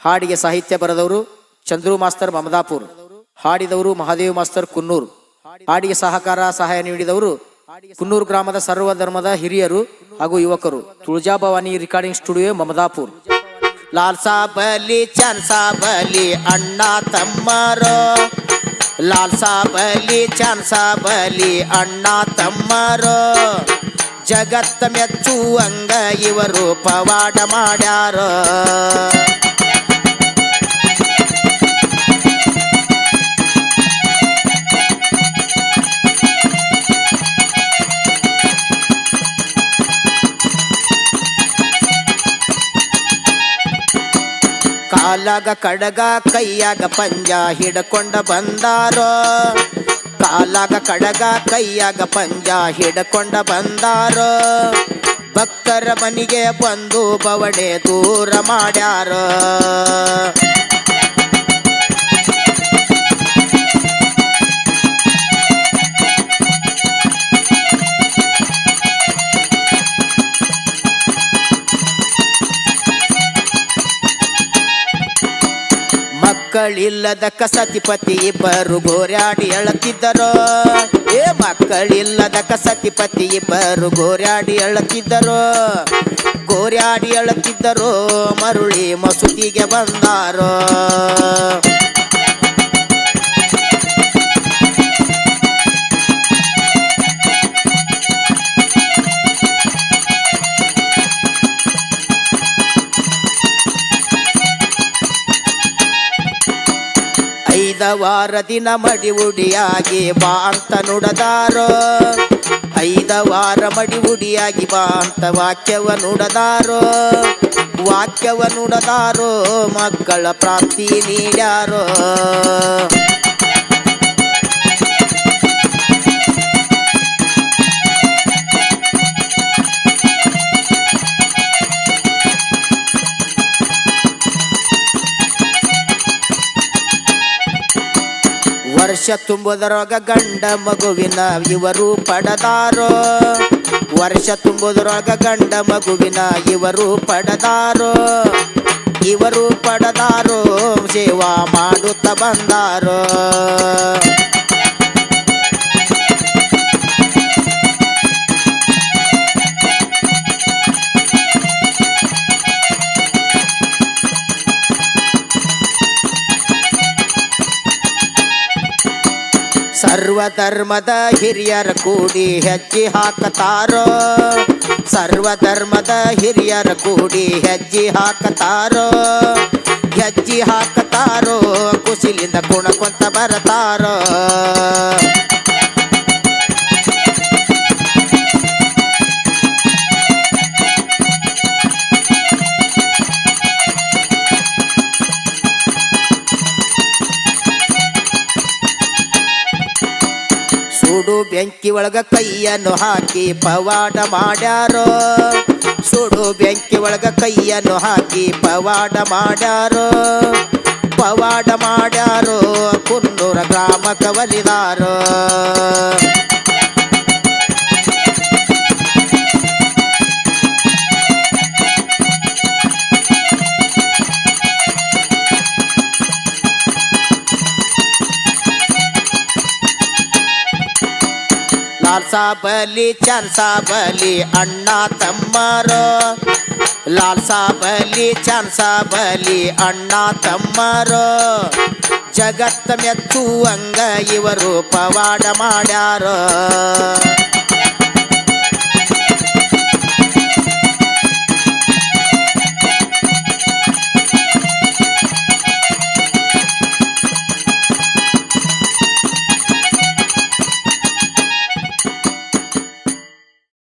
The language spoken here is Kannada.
ಹಾಡಿಗೆ ಸಾಹಿತ್ಯ ಬರೆದವರು ಚಂದ್ರು ಮಾಸ್ತರ್ ಮಮದಾಪುರ್, ಹಾಡಿದವರು ಮಹಾದೇವ್ ಮಾಸ್ತರ್ ಕುನ್ನೂರ್. ಹಾಡಿಗೆ ಸಹಾಯ ನೀಡಿದವರು ಕುನ್ನೂರು ಗ್ರಾಮದ ಸರ್ವ ಧರ್ಮದ ಹಿರಿಯರು ಹಾಗೂ ಯುವಕರು. Tulja Bhavani recording studio Mamadapur. ಲಾಲ್ಸಾ ಬಲಿ ಚಾನ್ಸಾ ಬಲಿ ಅಣ್ಣ ತಮ್ಮರೋ, ಲಾಲ್ಸಾ ಬಲಿ ಚಾನ್ಸಾ ಬಲಿ ಅಣ್ಣ ತಮ್ಮರೋ, ಜಗತ್ತ ಮೆಚ್ಚುವಂಗ ಇವರು ಪವಾಡ ಮಾಡ್ಯಾರೋ. ಕಾಲಾಗ ಕಡಗ ಕೈಯಾಗ ಪಂಜ ಹಿಡ್ಕೊಂಡ ಬಂದಾರೋ, ಕಾಲಾಗ ಕಡಗ ಕೈಯಾಗ ಪಂಜ ಹಿಡ್ಕೊಂಡ ಬಂದಾರೋ, ಭಕ್ತರ ಮನೆಗೆ ಬಂದು ಬವಣೆ ದೂರ ಮಾಡ್ಯಾರೋ. ಮಕ್ಕಳಿಲ್ಲದ ಕಸತಿಪತಿ ಇಬ್ಬರು ಗೋರ್ಯಾಡಿ ಅಳತಿದ್ದರೋ, ಮಕ್ಕಳಿಲ್ಲದ ಕಸತಿಪತಿ ಇಬ್ಬರು ಗೋರ್ಯಾಡಿ ಅಳತಿದ್ದರೋ, ಗೋರ್ಯಾಡಿ ಅಳತಿದ್ದರೋ, ಮರುಳಿ ಮಸೂತಿಗೆ ಬಂದಾರೋ. ಐದವಾರ ದಿನ ಮಡಿ ಉಡಿಯಾಗಿ ಬಾ ಅಂತ ನುಡದಾರೋ, ಐದವಾರ ಮಡಿ ಉಡಿಯಾಗಿ ಬಾ ಅಂತ ವಾಕ್ಯವ ನುಡದಾರೋ, ವಾಕ್ಯವ ನುಡದಾರೋ, ಮಕ್ಕಳ ಪ್ರಾಪ್ತಿ ನೀಡ್ಯಾರೋ. ವರ್ಷ ತುಂಬುದರೊಳಗ ಗಂಡ ಮಗುವಿನ ಇವರು ಪಡೆದಾರೋ, ವರ್ಷ ತುಂಬುದರೊಳಗ ಗಂಡ ಮಗುವಿನ ಇವರು ಪಡೆದಾರೋ, ಇವರು ಪಡೆದಾರೋ, ಸೇವಾ ಮಾಡುತ್ತ ಬಂದಾರೋ. ಸರ್ವಧರ್ಮದ ಹಿರಿಯರ ಕೂಡಿ ಹೆಜ್ಜೆ ಹಾಕತಾರೋ, ಸರ್ವಧರ್ಮದ ಹಿರಿಯರ ಕೂಡಿ ಹೆಜ್ಜೆ ಹಾಕತಾರೋ, ಹೆಜ್ಜೆ ಹಾಕತಾರೋ, ಕುಶಿಲಿಂದ ಕುಣಕೊಂತ ಬರತಾರೋ. ಸುಡು ಬೆಂಕಿ ಒಳಗ ಕೈಯನ್ನು ಹಾಕಿ ಪವಾಡ ಮಾಡ್ಯಾರೋ, ಸುಡು ಬೆಂಕಿ ಒಳಗ ಕೈಯನ್ನು ಹಾಕಿ ಪವಾಡ ಮಾಡ್ಯಾರೋ, ಪವಾಡ ಮಾಡ್ಯಾರೋ, ಕುನ್ನೂರ ಗ್ರಾಮಕ ಒಲಿದಾರೋ. ಲಾಲ್ಸಾ ಬಲಿ ಚಾನ್ಸಾ ಬಲಿ ಅಣ್ಣ ತಮ್ಮರೋ, ಲಾಲ್ಸಾ ಬಲಿ ಚಾನ್ಸಾ ಬಲಿ ಅಣ್ಣ ತಮ್ಮರೋ, ಜಗತ್ತ ಮೆಚ್ಚುವಂಗ ಇವರು ಪವಾಡ ಮಾಡ್ಯಾರೋ.